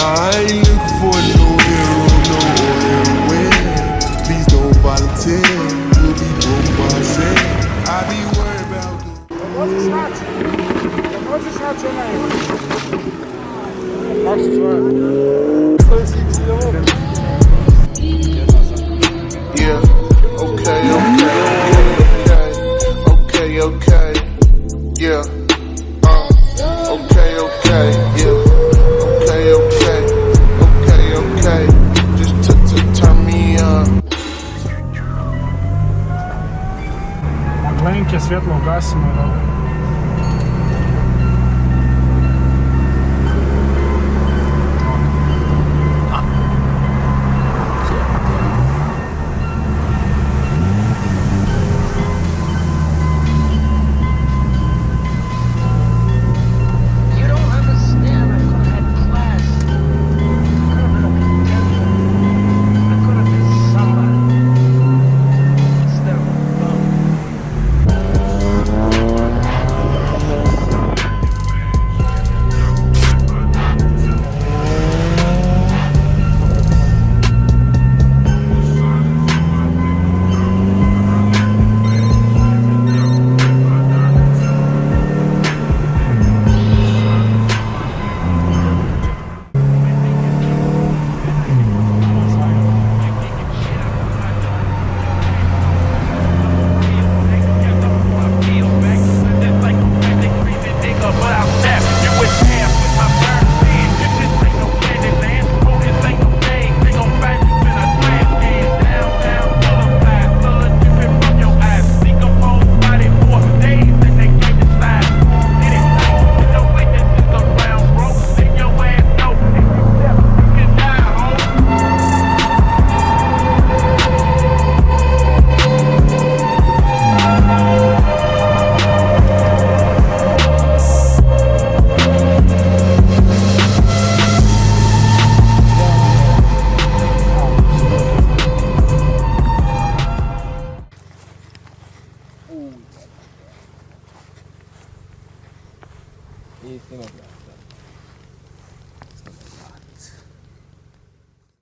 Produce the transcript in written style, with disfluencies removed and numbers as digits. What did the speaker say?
Nah, I ain't looking for no hero, no heroine. Please don't volunteer, we'll be broke by sin. I be worried about the... Možeš naći onaj... Kako se zove? Yeah, okay, yeah. Okay, yeah. Okay. Just to turn me up. Maglenke, svjetlo ugasimo.